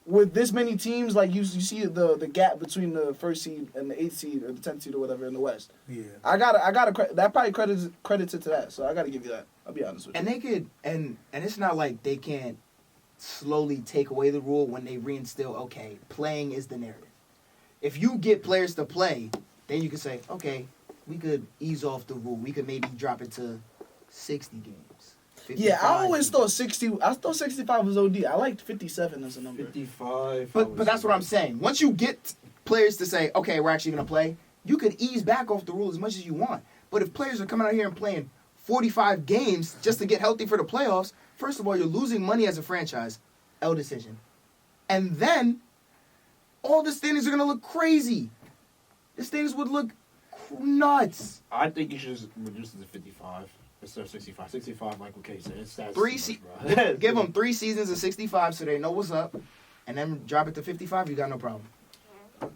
with this many teams, like you see the gap between the first seed and the 8th seed or the 10th seed or whatever in the West. Yeah. I gotta that probably credits it to that. So I gotta give you that. I'll be honest with you. And they could, and it's not like they can't slowly take away the rule when they reinstill, okay, playing is the narrative. If you get players to play, then you can say, okay, we could ease off the rule. We could maybe drop it to 60 games. Yeah, I always 55 thought 60. I thought 65 was OD. I liked 57 as a number. 55. But that's what I'm saying. Once you get players to say, okay, we're actually going to play, you could ease back off the rule as much as you want. But if players are coming out here and playing 45 games just to get healthy for the playoffs, first of all, you're losing money as a franchise. L decision. And then all the standings are going to look crazy. The standings would look nuts. I think you should just reduce it to 55 instead of 65. 65, like what Kay said. It's that's Give them 3 seasons of 65 so they know what's up, and then drop it to 55. You got no problem. I know.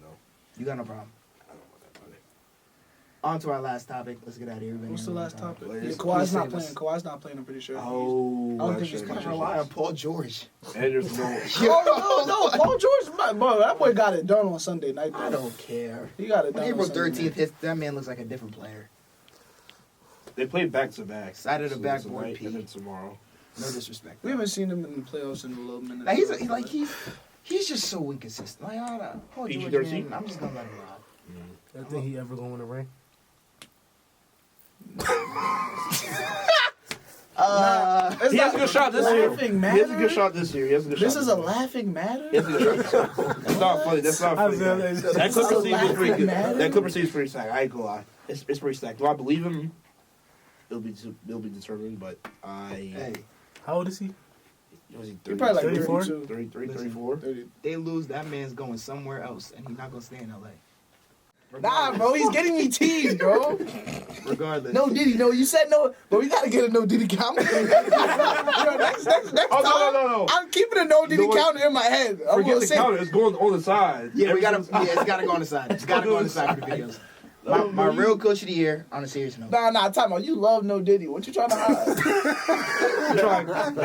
You got no problem. I don't want that money. On to our last topic. Let's get out of here. What's the last topic? Players. Yeah, Kawhi's not Please playing. save us. Kawhi's not playing. I'm pretty sure. Oh, I don't think he's that's gonna right. Rely on Paul George. And there's no. No, Paul George, bro, that boy got it done on Sunday night. Bro. I don't care. He got it When done. April on Sunday 13th night. hits, that man looks like a different player. They played back to back. Side of the So it's backboard, tonight P. and then tomorrow. No disrespect. We haven't seen him in the playoffs in a little minute. Like, he's just so inconsistent. Like, Paul George, PG-13? man, I'm just gonna let him ride. I think he ever gonna win a ring. It's He has a not good shot this year. laughing He matter. has a good shot this year. He has a good This shot is this a year. laughing matter. He has a good shot. That's not funny. That's not funny. That's That Clipper season is pretty good. laughing That Clipper season is pretty stacked. I ain't gonna lie. It's pretty stacked. Do I believe him? It'll be determined, but Hey, How old is he? Was he You're probably like 34? 32. 33, Listen. 34? 30. they lose, that man's going somewhere else, and he's not gonna stay in LA. Nah, bro, he's getting me teed, bro. Regardless. No Diddy, no. You said no, but we gotta get a no Diddy count. Yo, next Oh, time, no. I'm keeping a no Diddy You know what? counter in my head. I'm Forget gonna the say, counter. It's going on the side. Yeah, Every it's single time. gotta go on the side. It's gotta go on the side for the videos. My real coach of the year, on a serious note. Nah, time out. You love No Diddy. What you trying to hide?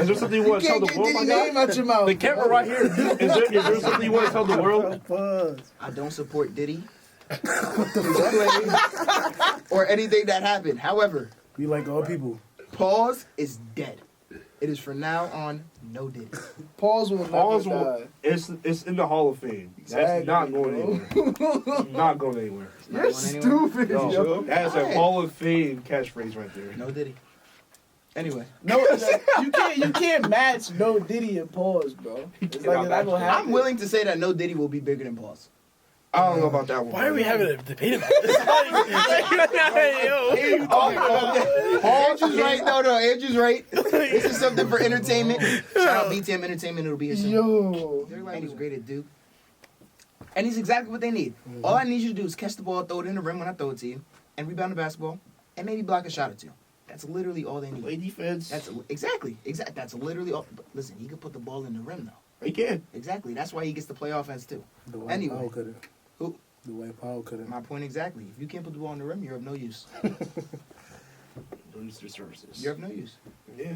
Is there something you want to tell the world? Diddy name out your mouth. The camera right here. Is there something you want to tell the world? I don't support Diddy. or anything that happened. However, We like all people. pause is dead. It is from now on no Diddy. Pause will never die. It's in the Hall of Fame. Exactly, That's not going anywhere. Not going anywhere. You're stupid. No, that's a Hall of Fame catchphrase right there. No Diddy. Anyway, No, you can't match No Diddy and pause, bro. It's like it's not gonna happen. I'm willing to say that no Diddy will be bigger than pause. I don't know about that one. Why are we having a debate about this? Andrew's right. No, Andrew's right. This is something for entertainment. Shout out BTM Entertainment. It'll be here soon. Yo. And he was great at Duke. And he's exactly what they need. All I need you to do is catch the ball, throw it in the rim when I throw it to you, and rebound the basketball, and maybe block a shot or two. That's literally all they need. Play defense. That's exactly. That's literally all. But listen, he could put the ball in the rim though. He can. Exactly. That's why he gets to play offense too. The White Anyway. Powell couldn't. Who? The White Powell couldn't. My point exactly. If you can't put the ball in the rim, you're of no use. Lose their services. You're of no use. Yeah.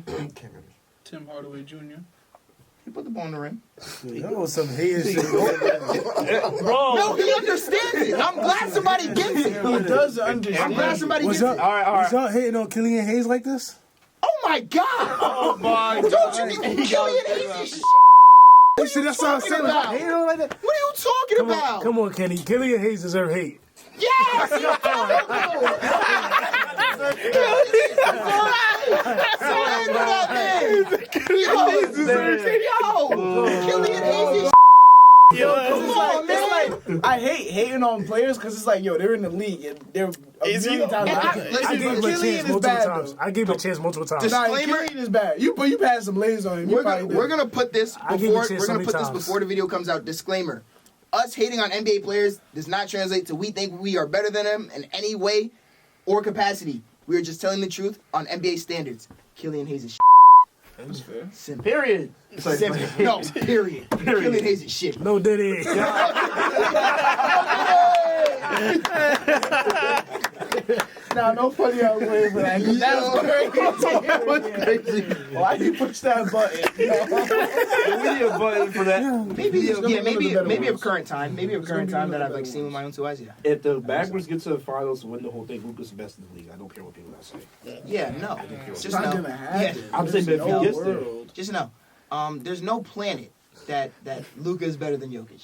Tim Hardaway Jr. You put the ball in the rim. That was some hating shit. Bro. No, he understands it. I'm glad somebody gets it. He does understand. I'm glad somebody Was gets it. All right. Was y'all hating on Killian Hayes like this? Oh my God! Oh my God. Don't you get Killian Hayes is See, that's what I'm saying. about? Hating on like that? What are you talking about? Come on, Kenny. Killian Hayes deserves hate. Yes! Yo! Killian Hayes is Come on, man. It's like, I hate hating on players because it's like, yo, they're in the league and they're a million times better. I gave him a chance multiple times. I gave him a chance multiple times. Nah, Disclaimer. Killian is bad. You passed some layers on him. We're gonna put this I gave before it to you so many times. before the video comes out. Disclaimer: us hating on NBA players does not translate to we think we are better than them in any way or capacity. We are just telling the truth on NBA standards. Killian Hayes is That's fair. simple. Period. Simple. No, period. Killian Hayes is shit. No Diddy. Nah, no funny out way for that. That was crazy. Why you push that button? We need a button for that. Maybe of current time. Maybe of current time that I've like seen with my own two eyes. Yeah. If the Mavericks get to the finals and win the whole thing, Luka's the best in the league. I don't care what people say. Yeah. No. It's Just not know. gonna happen. I'm saying, but if he gets there. Just know. There's no planet that Luka is better than Jokic.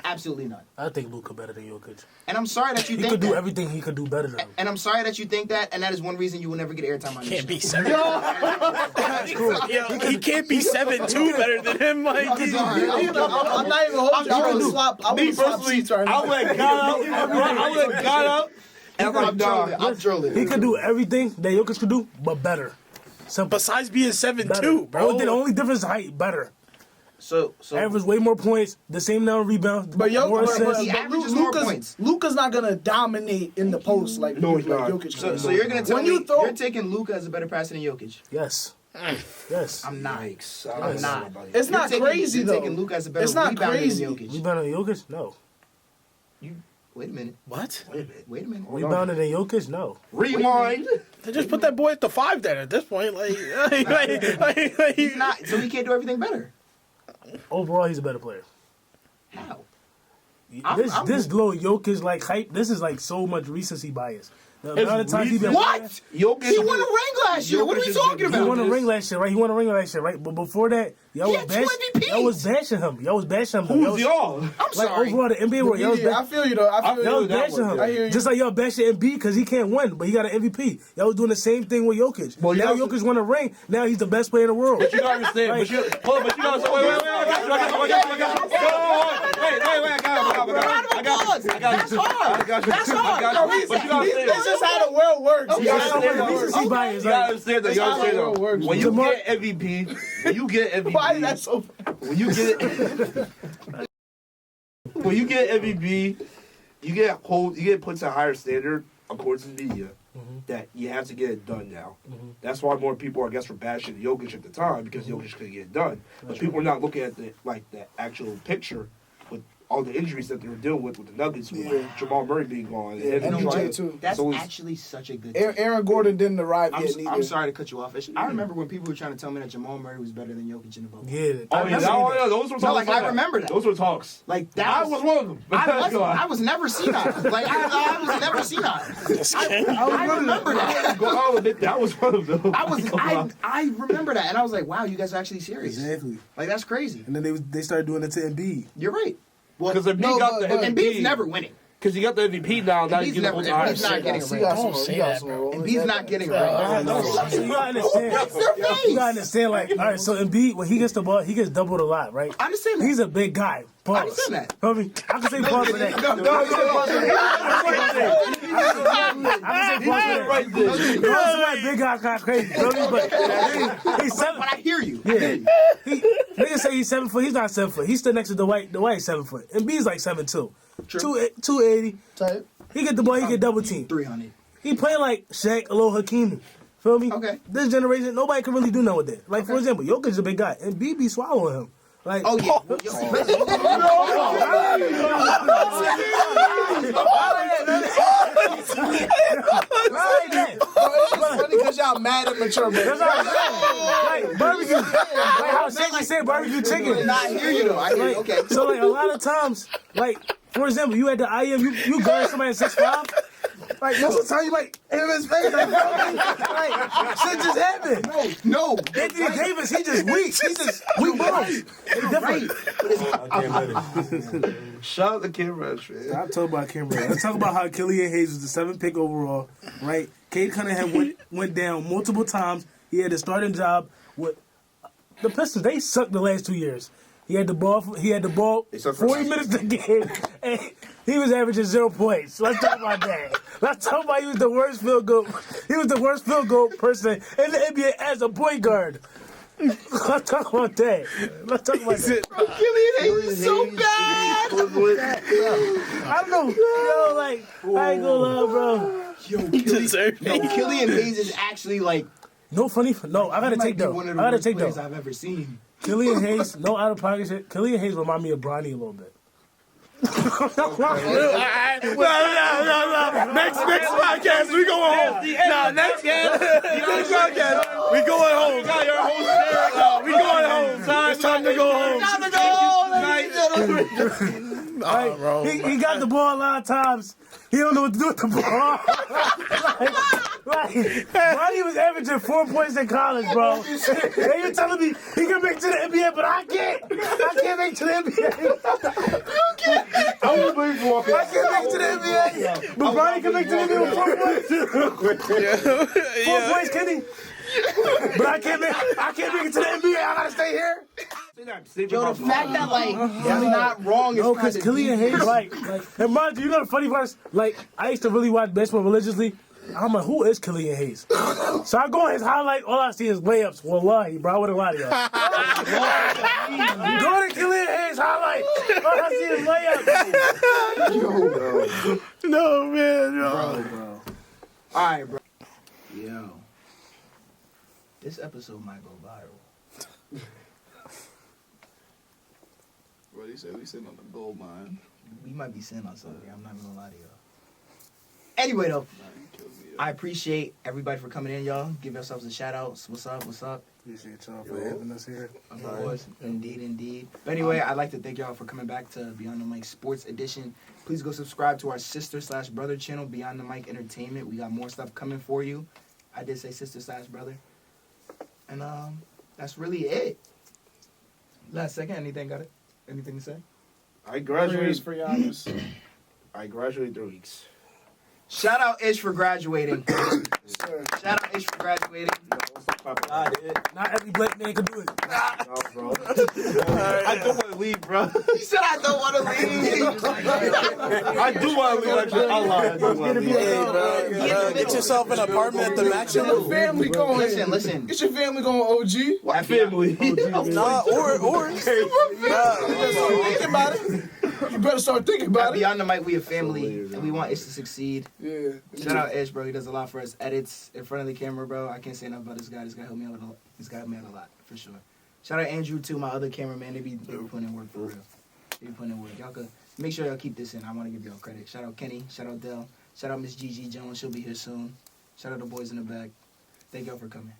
Absolutely none. I think Luka better than Jokic. And I'm sorry that you He think could do that. everything he could do better than him. And I'm sorry that you think that, and that is one reason you will never get airtime on this Can't show. be 7. Yo, he can't be 7'2" better than him. Like, I'm sorry. I'm not even holding you. I would swap. I would swap seats right now. I would have got up. And I'm trolling. He could do everything that Jokic could do, but better. Simple. besides being Better. 7'2", bro. The only difference is height. Better. So Average way more points. The same number of rebounds. But more assists. he averages more points. Luka's not gonna dominate in the post like No, he's not. Jokic. So can. you're gonna tell When me you throw- you're taking Luka as a better passer than Jokic? Yes. Yes. I'm not. Yikes. I'm not. It's not crazy You're though. taking Luka as a better It's not rebounder crazy. than Jokic. Rebounded than Jokic? No. Wait a minute. What? Wait a minute. Rebounded than Jokic? No. Rewind. They just put that boy at the 5 then at this point. He's not. So he can't do everything better. Overall, he's a better player. How? This low Jokic like hype. This is like so much recency bias. The amount of times he been What? Jokic. He won a ring last year. What are we talking He about? won a ring last year, right? He won a ring last year, right? But before that, y'all He was had 2 MVPs. Y'all was bashing him. Y'all was bashing him. Who's y'all? I'm Like sorry. overall, the NBA world, y'all was Yeah, I feel you though. I feel Y'all you. was bashing him. I hear you. Just like y'all bashing Embiid because he can't win, but he got an MVP. Y'all was doing the same thing with Jokic. Well, now y'all- Jokic won a ring. Now he's the best player in the world. But you gotta understand. But you gotta wait. I got you. That's hard. That's hard. But you gotta understand. This is how the world works. Okay. You Y'all so much gotta recency understand. bias. You gotta understand that. You That's how gotta the world understand works. that. When you Jamar- get MVP, Why is that so? when you get MVP, you get put to a higher standard according to the media that you have to get it done now. That's why more people, I guess, were bashing Jokic at the time because Jokic couldn't get it done. But people are not looking at the actual picture with all the injuries that they were dealing with the Nuggets, with Jamal Murray being gone. Yeah, and MJ too. That's So actually such a good team. Aaron Gordon didn't arrive yet neither. I'm sorry to cut you off. I remember when people were trying to tell me that Jamal Murray was better than Jokic in the bubble. Yeah. Those were talks. I remember that. Those were talks. Like that. I was one of them. I was never senile. Like I was never senile. I remember that. I'll admit that was one of them. I remember that, and I was like, wow, you guys are actually serious. Exactly. Like that's crazy. And then they started doing it to Embiid. You're right. Well, because Embiid got the MVP. Embiid's never winning. Because you got the MVP now. Now you get the Embiid's not getting a ring. Embiid's not getting a ring. You gotta understand. You gotta understand. Like, all right, so Embiid, when he gets the ball, he gets doubled a lot, right? I understand that. He's a big guy. Pause. I understand that. Feel me? I can say pause for that. I can say pause for that. Right big guy kind of crazy. Feel me? But he's 7. But I hear you. Yeah. Niggas say he's 7 foot. He's not 7 foot. He's still next to Dwight. Dwight's 7 foot. Embiid's like 7'2". 280. Type. He get the ball. He get double team. 300. He play like Shaq, a little Hakeem. Feel me? Okay. This generation, nobody can really do nothing with that. Like, for example, Jokic is a big guy, and Embiid be swallowing him. Like, oh, yeah. It's funny because y'all mad at mature, man. That's what I'm saying. Like, barbecue. Like how Shaq said barbecue chicken. I hear you, though. I hear you. Okay. So, like, a lot of times, like, for example, you at the IM, you guard somebody at 6'5". Like, most of the time, you might hit him in his face. Like, shit just happened. No. Anthony Davis, he just weak. He just weak bones. Different. Shout out to Kim Rush, man. Stop talking about Kim Rush. Let's talk about how Killian Hayes was the 7th pick overall, right? Cade Cunningham went down multiple times. He had the starting job with the Pistons. They sucked the last 2 years. He had the ball 40 minutes a game, and he was averaging 0 points. Let's talk about that. Let's talk about he was the worst field goal. He was the worst field goal person in the NBA as a point guard. Let's talk about that. Let's talk about that. Bro, Killian Hayes is so bad. I don't know. Yo, like, I ain't gonna lie, bro. Killian Hayes is actually like. No funny. No, I gotta take though. One of the worst players I've ever seen. Killian Hayes, no out of pocket shit. Killian Hayes remind me of Bronny a little bit. No. Next podcast, we going home. Next podcast, we going home. We going home, son. It's time to go home. Bro. He got the ball a lot of times. He don't know what to do with the ball. Bronny was averaging 4 points in college, bro. And you're telling me he can make it to the NBA, but I can't. I can't make it to the NBA. I can't make it to the NBA. But Bronny can make it to the NBA with 4 points. 4 points, can he? But I can't make it to the NBA. I gotta stay here. Yo, the fact that like he's not wrong is because Killian Hayes, like, and mind you, know the funny part is, like, I used to really watch basketball religiously. I'm like, who is Killian Hayes? So I go on his highlight, all I see is layups. Wallahi, bro, I wouldn't lie to y'all. Go to Killian Hayes highlight, all I see is layups. No, man. No. Bro. All right, bro. Yo. This episode might go viral. Bro, he said we sitting on the gold mine. We might be sitting on something. I'm not even gonna lie to y'all. Anyway, though, I appreciate everybody for coming in, y'all. Give yourselves a shout out. What's up? What's up? Appreciate y'all for having us here. Of course. Indeed. But anyway, I'd like to thank y'all for coming back to Beyond the Mic Sports Edition. Please go subscribe to our sister/brother channel, Beyond the Mic Entertainment. We got more stuff coming for you. I did say sister/brother. And that's really it. Last second, anything to say? I graduated for Giannis. I graduated 3 weeks. Shout out Ish for graduating. Sir. Shout out Ish for graduating. Not every black man can do it. No, bro. I don't want to leave, bro. He said I don't want to leave. I do want to leave. Actually, I lied. I do want to leave. Hey, bro, get yourself an apartment at the Maximum. Your family going. Listen. Get your family going, OG. My family. Nah, or. Think about it. You better start thinking about it. Beyond the Mic, we a family, and we want Ish to succeed. Yeah. Shout out Ish, bro. He does a lot for us. Edits in front of the camera, bro. I can't say enough about this guy. This guy helped me out a lot. This guy helped me out a lot, for sure. Shout out Andrew, too, my other cameraman. They be putting in work for real. They be putting in work. Y'all could make sure y'all keep this in. I want to give y'all credit. Shout out Kenny. Shout out Dell. Shout out Miss Gigi Jones. She'll be here soon. Shout out the boys in the back. Thank y'all for coming.